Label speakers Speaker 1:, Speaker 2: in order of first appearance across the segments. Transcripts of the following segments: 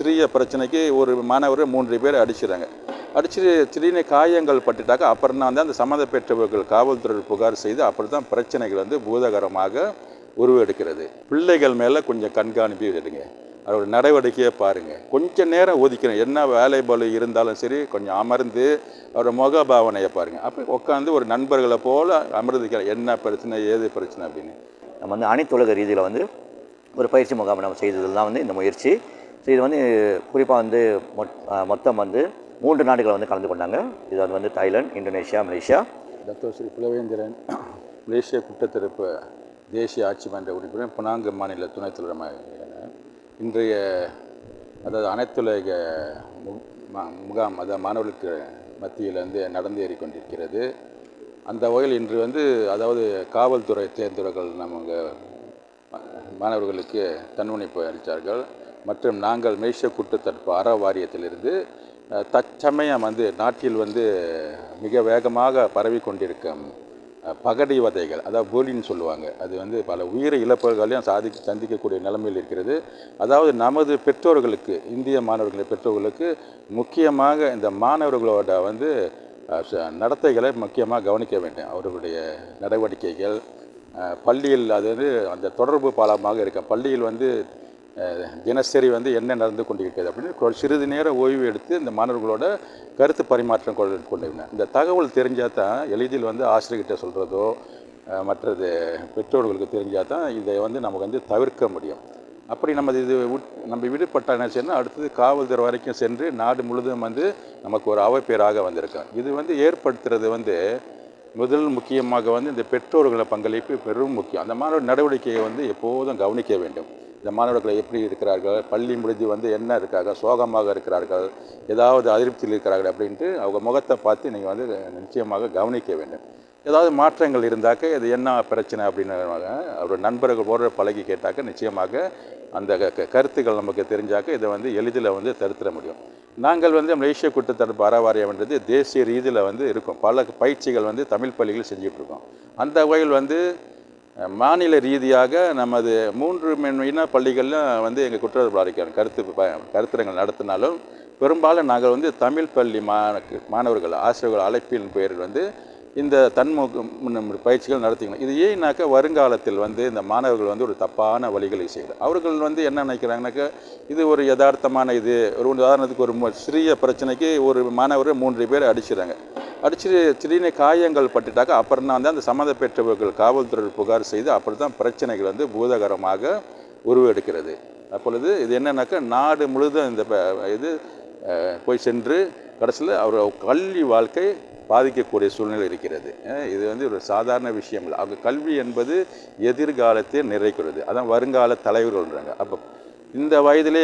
Speaker 1: சிறிய பிரச்சனைக்கு ஒரு மாணவர் 3 பேர் அடிச்சிடுறாங்க. அடிச்சுட்டு திடீர்னு காயங்கள் பட்டுட்டாக்கா அப்புறம் தான் அந்த சம்மந்தப்பெற்றவர்கள் காவல்துறை புகார் செய்து அப்படி தான் பிரச்சனைகள் பூதகரமாக உருவெடுக்கிறது. பிள்ளைகள் மேலே கொஞ்சம் கண்காணிப்பு எடுங்க. அதோட நடவடிக்கையை பாருங்கள். கொஞ்சம் நேரம் ஒதுக்கணும். என்ன வேலை பளு இருந்தாலும் சரி கொஞ்சம் அமர்ந்து அவரோட முகபாவனையை பாருங்கள். அப்போ உட்காந்து ஒரு நண்பர்களை போல் அமர்ந்துக்கிற என்ன பிரச்சனை ஏது பிரச்சனை அப்படின்னு.
Speaker 2: நம்ம அனைத்துலக ரீதியில் ஒரு பயிற்சி முகாம் நம்ம செய்தது தான் இந்த முயற்சி. ஸோ இது குறிப்பாக மொத்தம் 3 நாடுகள் கலந்து கொண்டாங்க. இது Thailand, Indonesia, Malaysia.
Speaker 1: Doctor Shri Pulavendran மலேசிய குற்றத்தடுப்பு தேசிய ஆட்சி மன்ற உறுப்பினர், பினாங்கு மாநில துணைத் தலைவராக. இன்றைய அனைத்துலக முகாம் மாணவர்களுக்கு மத்தியில் நடந்தேறி கொண்டிருக்கிறது. அந்த வகையில் இன்று காவல்துறை தேர்ந்தவர்கள் நம்ம மாணவர்களுக்கு தன்முனைப்பு அளித்தார்கள். மற்றும் நாங்கள் மலேசிய குற்றத்தடுப்பு அற வாரியத்திலிருந்து தற்சமயம் நாட்டில் மிக வேகமாக பரவி கொண்டிருக்கும் பகடை வதைகள், அதாவது போலின்னு சொல்லுவாங்க, அது பல உயிர் இழப்புகளையும் சந்திக்கக்கூடிய நிலைமையில் இருக்கிறது. அதாவது நமது பெற்றோர்களுக்கு, இந்திய மாணவர்களின் பெற்றோர்களுக்கு முக்கியமாக இந்த மாணவர்களோட நடத்தைகளை முக்கியமாக கவனிக்க வேண்டும். அவர்களுடைய நடவடிக்கைகள் பள்ளியில் அந்த தொடர்பு பாலமாக இருக்க பள்ளியில் தினசரி என்ன நடந்து கொண்டிருக்கிறது அப்படின்னு சிறிது நேரம் ஓய்வு எடுத்து இந்த மாணவர்களோட கருத்து பரிமாற்றம் கொண்டிருந்தேன். இந்த தகவல் தெரிஞ்சால் தான் எளிதில் ஆசிரியர்கிட்ட சொல்கிறதோ மற்றது பெற்றோர்களுக்கு தெரிஞ்சால் தான் இதை நமக்கு தவிர்க்க முடியும். அப்படி நம்ம விடுபட்ட என்ன செய்யணும், அடுத்தது காவல்துறை வரைக்கும் சென்று நாடு முழுதும் நமக்கு ஒரு அவப்பேராக வந்திருக்கோம். இது ஏற்படுத்துறது முதல் முக்கியமாக இந்த பெற்றோர்களை பங்களிப்பு பெரும் முக்கியம். அந்த மாணவர் நடவடிக்கையை எப்போதும் கவனிக்க வேண்டும். இந்த மாணவர்கள் எப்படி இருக்கிறார்கள், பள்ளி முடிஞ்சு என்ன இருக்காங்க, சோகமாக இருக்கிறார்கள், ஏதாவது அதிருப்தியில் இருக்கிறார்கள் அப்படின்ட்டு அவங்க முகத்தை பார்த்து நீங்கள் நிச்சயமாக கவனிக்க வேண்டும். ஏதாவது மாற்றங்கள் இருந்தாக்க இது என்ன பிரச்சனை அப்படின்னு அவர் நண்பர்கள் போன்ற பழகி கேட்டாக்க நிச்சயமாக அந்த கருத்துக்கள் நமக்கு தெரிஞ்சாக்க இதை எளிதில் தடுத்துட முடியும். நாங்கள் மலேசிய குற்றத்தடுப்பு அற வாரியம்ன்றது தேசிய ரீதியில் இருக்கும். பல பயிற்சிகள் தமிழ் பள்ளிகள் செஞ்சிட்ருக்கோம். அந்த வகையில் மாநில ரீதியாக நமது 3 இன பள்ளிகளில் எங்கள் குற்றத்தடுப்பு அறைக்கான கருத்தரங்கள் நடத்தினாலும் பெரும்பாலும் நாங்கள் தமிழ் பள்ளி மாணவர்கள் ஆசிரியர்கள் அழைப்பின் பேரில் இந்த பயிற்சிகள் நடத்திக்கணும். இது ஏன்னாக்கா வருங்காலத்தில் இந்த மாணவர்கள் ஒரு தப்பான வழிகளை செய்யலாம். அவர்கள் என்ன நினைக்கிறாங்கனாக்கா இது ஒரு யதார்த்தமான ஒரு உதாரணத்துக்கு ஒரு சிறிய பிரச்சனைக்கு ஒரு மாணவர் 3 பேர் அடிச்சிடுறாங்க. அடிச்சுட்டு திடீர்னு காயங்கள் பட்டுட்டாக்கா அப்புறம் தான் அந்த சம்மந்தப்பெற்றவர்கள் காவல்துறை புகார் செய்து அப்படி தான் பிரச்சனைகள் பூதகரமாக உருவெடுக்கிறது. அப்பொழுது இது என்னன்னாக்கா நாடு முழுதும் இந்த போய் சென்று கடைசியில் அவர் கல்வி வாழ்க்கை பாதிக்கக்கூடிய சூழ்நிலை இருக்கிறது. இது ஒரு சாதாரண விஷயம் இல்லை. அவங்க கல்வி என்பது எதிர்காலத்தை நிறைக்கிறது. அதான் வருங்கால தலைவர்கள்ன்றாங்க. அப்போ இந்த வயதிலே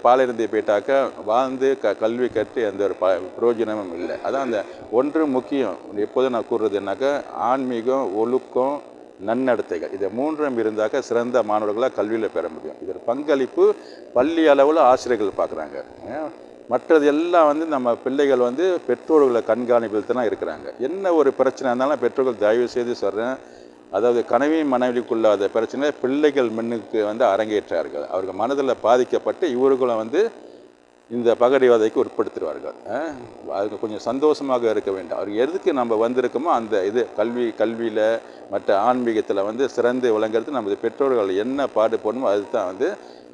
Speaker 1: பாலிருந்தி போயிட்டாக்கா வாழ்ந்து கல்வி கற்று எந்த ஒரு பிரயோஜனமும் இல்லை. அதான் அந்த ஒன்று முக்கியம். எப்போதும் நான் கூறுறது என்னாக்கா ஆன்மீகம், ஒழுக்கம், நன்னடத்தைகள், இதை 3 இருந்தாக்க சிறந்த மாணவர்களாக கல்வியில் பெற முடியும். இதோட பங்களிப்பு பள்ளி அளவில் ஆசிரியர்கள் பார்க்குறாங்க. மற்றது எல்லாம் நம்ம பிள்ளைகள் பெற்றோர்களை கண்காணிப்பில் தான் இருக்கிறாங்க. என்ன ஒரு பிரச்சனை இருந்தாலும் பெற்றோர்கள் தயவு செய்து சொல்கிறேன், அதாவது கனவி மனைவிக்குள்ளாத பிரச்சனை பிள்ளைகள் மண்ணுக்கு அரங்கேற்றார்கள். அவர்கள் மனதில் பாதிக்கப்பட்டு இவர்களும் இந்த பகடிவாதைக்கு உட்படுத்துவார்கள். அதுக்கு கொஞ்சம் சந்தோஷமாக இருக்க வேண்டும். அவர் எதுக்கு நம்ம வந்திருக்கோமோ அந்த கல்வியில் மற்ற ஆன்மீகத்தில் சிறந்து விளங்குறது நமது பெற்றோர்கள் என்ன பாடுபடணுமோ அதுதான்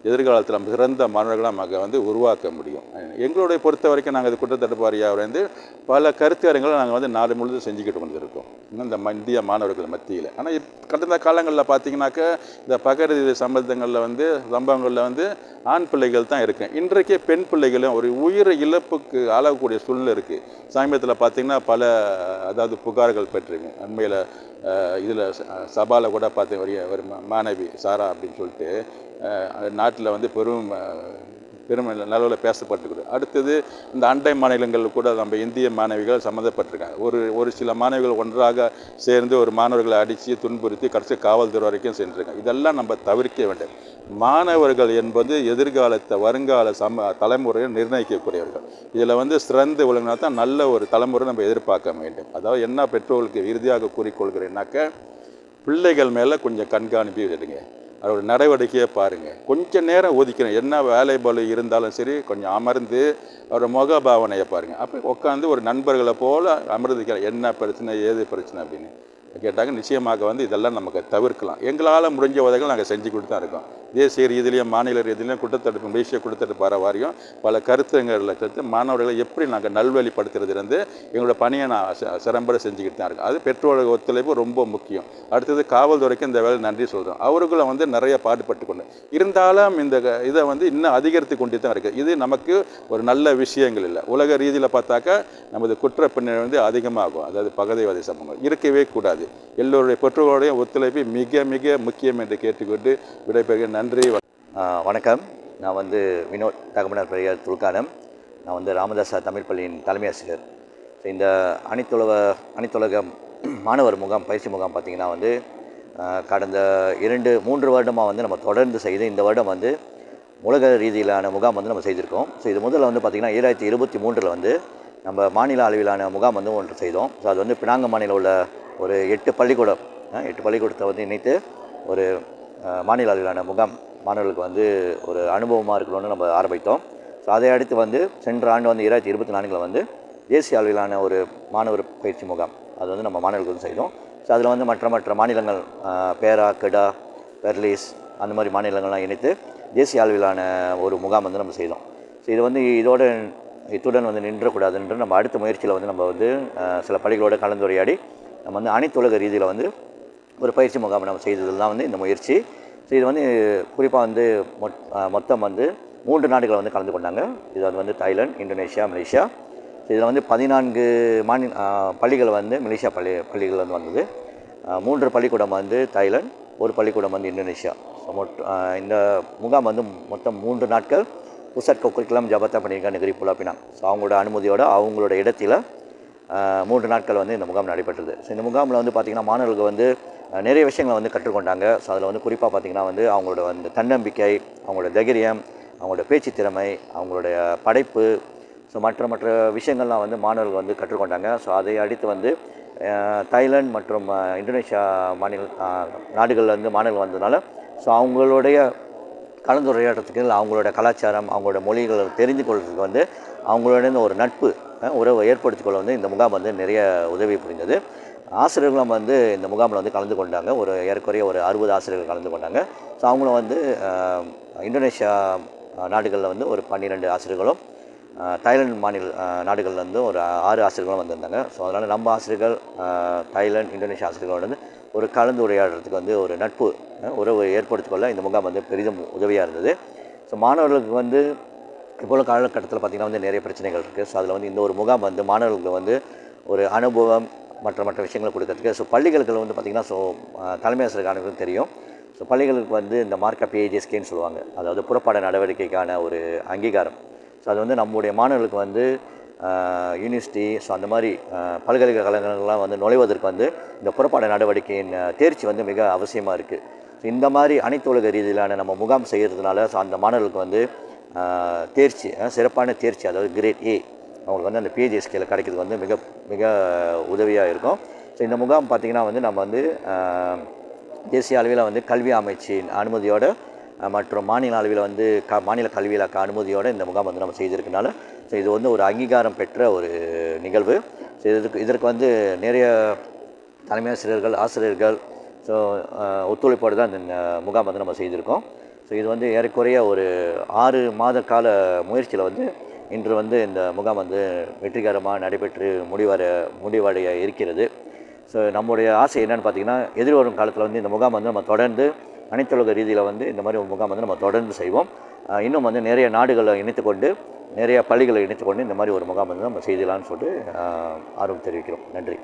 Speaker 1: எதிர்காலத்தில் நம்ம சிறந்த மாணவர்களாக நமக்கு உருவாக்க முடியும். எங்களுடைய பொறுத்த வரைக்கும் நாங்கள் இது குற்றத்தடுப்பு வாரியாக பல கருத்தரங்களை நாங்கள் நாடு முழுவதும் செஞ்சுக்கிட்டு வந்திருக்கோம் இந்த இந்திய மாணவர்கள் மத்தியில். ஆனால் கடந்த காலங்களில் பார்த்தீங்கன்னாக்கா இந்த பகடி சம்பந்தங்களில் சம்பவங்களில் ஆண் பிள்ளைகள் தான் இருக்குது. இன்றைக்கே பெண் பிள்ளைகளும் ஒரு உயிர் இழப்புக்கு ஆளக்கூடிய சூழ்நிலை இருக்குது. சமீபத்தில் பார்த்திங்கன்னா பல புகார்கள் பெற்றிருக்கு. அண்மையில் இதில் சபாவில் கூட பார்த்தீங்க ஒரு மாணவி சாரா அப்படின்னு சொல்லிட்டு நாட்டில் பெரும் நிலவில் பேசப்பட்டுருக்குது. அடுத்தது இந்த அண்டை மாநிலங்கள் கூட நம்ம இந்திய மாணவிகள் சம்மந்தப்பட்டிருக்காங்க. ஒரு சில மாணவிகள் ஒன்றாக சேர்ந்து ஒரு மாணவர்களை அடித்து துன்புறுத்தி கடைசி காவல்துறை வரைக்கும் சென்றிருக்காங்க. இதெல்லாம் நம்ம தவிர்க்க வேண்டும். மாணவர்கள் என்பது எதிர்காலத்தை வருங்கால தலைமுறையை நிர்ணயிக்கக்கூடியவர்கள். இதில் சிறந்து விளங்கினா தான் நல்ல ஒரு தலைமுறை நம்ம எதிர்பார்க்க வேண்டும். அதாவது என்ன பெற்றோர்களுக்கு இறுதியாக கூறிக்கொள்கிறேன்னாக்க பிள்ளைகள் மேலே கொஞ்சம் கண்காணிப்பு எடுங்க. அதோட நடவடிக்கையை பாருங்கள். கொஞ்சம் நேரம் ஒதுக்கணும். என்ன வேலை பளு இருந்தாலும் சரி, கொஞ்சம் அமர்ந்து அவரோட முகபாவனையை பாருங்கள். அப்போ உட்காந்து ஒரு நண்பர்களை போல் அமர்ந்துக்கலாம். என்ன பிரச்சனை, ஏது பிரச்சனை அப்படின்னு கேட்டாங்க. நிச்சயமாக இதெல்லாம் நமக்கு தவிர்க்கலாம். எங்களால் முடிஞ்ச உதவிகள் நாங்கள் செஞ்சுக்கிட்டு தான் இருக்கோம். தேசிய ரீதியிலையும் மாநில ரீதியிலையும் குற்றத்தடுப்பு தேசிய குற்றத்தடுப்பு வர வாரியம் பல கருத்துங்களில் கருத்து மாணவர்களை எப்படி நாங்கள் நல்வழிப்படுத்துறதுலேருந்து எங்களோட பணியை நான் சிறம்பட செஞ்சுக்கிட்டு தான் இருக்கோம். அது பெற்றோர்கள் ஒத்துழைப்பு ரொம்ப முக்கியம். அடுத்தது காவல்துறைக்கு இந்த வேலை நன்றி சொல்கிறோம். அவர்களும் நிறைய பாடுபட்டு கொண்டு இருந்தாலும் இந்த இதை இன்னும் அதிகரித்து கொண்டு தான் இருக்குது. இது நமக்கு ஒரு நல்ல விஷயங்கள் இல்லை. உலக ரீதியில் பார்த்தாக்கா நமது குற்ற பின்னணி அதிகமாகும். அதாவது பகதைவாதி சம்பவங்கள் இருக்கவே கூடாது. எல்லோருடைய பெற்றோர்களுடைய ஒத்துழைப்பு மிக மிக முக்கியம் என்று கேட்டுக்கொண்டு விடைபெறுகிறேன். நன்றி.
Speaker 2: வணக்கம். நான் வினோத் தகமனர் பெரியார் துல்கானம். நான் ராமதாசா தமிழ் பள்ளியின் தலைமை ஆசிரியர். ஸோ இந்த அனைத்துலக மாணவர் முகாம் பயிற்சி முகாம் பார்த்திங்கன்னா கடந்த 2-3 வருடமாக நம்ம தொடர்ந்து செய்து இந்த வருடம் உலக ரீதியிலான முகாம் நம்ம செய்திருக்கோம். ஸோ இது முதல்ல பார்த்திங்கன்னா 2023 நம்ம மாநில அளவிலான முகாம் ஒன்று செய்தோம். ஸோ அது பினாங்க மாநிலம் உள்ள ஒரு 8 பள்ளிக்கூடத்தை இணைத்து ஒரு மாநில அளவிலான முகாம் மாணவர்களுக்கு ஒரு அனுபவமாக இருக்கணும்னு நம்ம ஆரம்பித்தோம். ஸோ அதை அடுத்து சென்ற ஆண்டு 2024 தேசிய அளவிலான ஒரு மாணவர் பயிற்சி முகாம் அது நம்ம மாணவர்களுக்கு செய்தோம். ஸோ அதில் மற்ற மாநிலங்கள் பேரா, கெடா, பெர்லிஸ் அந்த மாதிரி மாநிலங்கள்லாம் இணைத்து தேசிய அளவிலான ஒரு முகாம் நம்ம செய்தோம். ஸோ இது இத்துடன் நின்றக்கூடாதுன்ற நம்ம அடுத்த முயற்சியில் நம்ம சில பள்ளிகளோடு கலந்துரையாடி நம்ம அனைத்துலக ரீதியில் ஒரு பயிற்சி முகாம் நம்ம செய்ததில் தான் இந்த முயற்சி. ஸோ இது குறிப்பாக மொத்தம் 3 நாடுகள் கலந்து கொண்டாங்க. இது தாய்லாந்து, இந்தோனேஷியா, மலேசியா. ஸோ இதில் 14 பள்ளிகள் மலேசியா பள்ளிகள் வந்தது. 3 பள்ளிக்கூடம் தாய்லாந்து, 1 பள்ளிக்கூடம் இந்தோனேஷியா. ஸோ இந்த முகாம் மொத்தம் 3 நாட்கள் புசட் கொக்குரிக்குலம் ஜபத்தா பண்ணியிருக்காங்க நெகிரி புலாப்பினாங்க. ஸோ அவங்களோட அனுமதியோடு அவங்களோட இடத்துல 3 நாட்கள் இந்த முகாம் நடைபெற்றது. ஸோ இந்த முகாமில் பார்த்திங்கன்னா மாணவர்களுக்கு நிறைய விஷயங்களை கற்றுக்கொண்டாங்க. ஸோ அதில் குறிப்பாக பார்த்திங்கன்னா அவங்களோட தன்னம்பிக்கை, அவங்களோட தைரியம், அவங்களோட பேச்சு திறமை, அவங்களுடைய படைப்பு, ஸோ மற்ற விஷயங்கள்லாம் மாணவர்கள் கற்றுக்கொண்டாங்க. ஸோ அதை அடுத்து தாய்லாந்து மற்றும் இந்தோனேஷியா நாடுகளில் மாணவர்கள் வந்ததுனால ஸோ அவங்களுடைய கலந்துரையாடுறதுக்கு அவங்களோட கலாச்சாரம், அவங்களோட மொழிகளை தெரிந்து கொள்வதற்கு அவங்களோட ஒரு நட்பு உறவை ஏற்படுத்திக்கொள்ள இந்த முகாம் நிறைய உதவி புரிந்தது. ஆசிரியர்களும் இந்த முகாமில் கலந்து கொண்டாங்க. ஏறக்குறைய ஒரு 60 ஆசிரியர்கள் கலந்து கொண்டாங்க. ஸோ அவங்களும் இந்தோனேஷியா நாடுகளில் ஒரு 12 ஆசிரியர்களும், தாய்லாந்து மாநில நாடுகளில் ஒரு 6 ஆசிரியர்களும் வந்திருந்தாங்க. ஸோ அதனால் நம்ம ஆசிரியர்கள் தாய்லாந்து, இந்தோனேஷியா ஆசிரியர்களோட ஒரு கலந்துரையாடுறதுக்கு ஒரு நட்பு உறவு ஏற்படுத்திக்கொள்ள இந்த முகாம் பெரிதும் உதவியாக இருந்தது. ஸோ மாணவர்களுக்கு இப்போ காலகட்டத்தில் பார்த்திங்கன்னா நிறைய பிரச்சனைகள் இருக்குது. ஸோ அதில் இந்த ஒரு முகாம் மாணவர்களுக்கு ஒரு அனுபவம் மற்ற விஷயங்களை கொடுக்கறதுக்கு. ஸோ பள்ளிகளுக்கு பார்த்திங்கன்னா ஸோ தலைமை ஆசிரியர்களுக்கு தெரியும். ஸோ பள்ளிகளுக்கு இந்த மார்க் PIJSKன்னு சொல்லுவாங்க. அதாவது புறப்பாட நடவடிக்கைக்கான ஒரு அங்கீகாரம். ஸோ அது நம்முடைய மாணவர்களுக்கு யூனிவர்சிட்டி, ஸோ அந்த மாதிரி பல்கலைக்கழகங்கள்லாம் நுழைவதற்கு இந்த புறப்பாட நடவடிக்கையின் தேர்ச்சி மிக அவசியமாக இருக்குது. ஸோ இந்த மாதிரி அனைத்து உலக ரீதியிலான நம்ம முகாம் செய்கிறதுனால ஸோ அந்த மாணவர்களுக்கு தேர்ச்சி, சிறப்பான தேர்ச்சி, அதாவது கிரேட் A அவங்களுக்கு அந்த PIJSKல கிடைக்கிறது மிக மிக உதவியாக இருக்கும். ஸோ இந்த முகாம் பார்த்திங்கன்னா நம்ம தேசிய அளவில் கல்வி அமைச்சின் அனுமதியோடு மற்றும் மாநில அளவில் மாநில கல்வி இலாக்க அனுமதியோடு இந்த முகாம் நம்ம செய்திருக்கனால ஸோ இது ஒரு அங்கீகாரம் பெற்ற ஒரு நிகழ்வு. ஸோ இதற்கு நிறைய தலைமை ஆசிரியர்கள் ஸோ ஒத்துழைப்போடு தான் இந்த முகாம் நம்ம செய்திருக்கோம். ஸோ இது ஏறக்குறைய ஒரு 6 மாத கால முயற்சியில் இன்று இந்த முகாம் வெற்றிகரமாக நடைபெற்று முடிவடைய இருக்கிறது. ஸோ நம்முடைய ஆசை என்னென்னு பார்த்திங்கன்னா எதிர்வரும் காலத்தில் இந்த முகாம் நம்ம தொடர்ந்து அனைத்துலக ரீதியில் இந்த மாதிரி ஒரு முகாம் நம்ம தொடர்ந்து செய்வோம். இன்னும் நிறைய நாடுகளை இணைத்துக்கொண்டு, நிறைய பள்ளிகளை இணைத்துக்கொண்டு இந்த மாதிரி ஒரு முகாம் நம்ம செய்யலாம்னு சொல்லிட்டு ஆர்வம் தெரிவிக்கிறோம். நன்றி.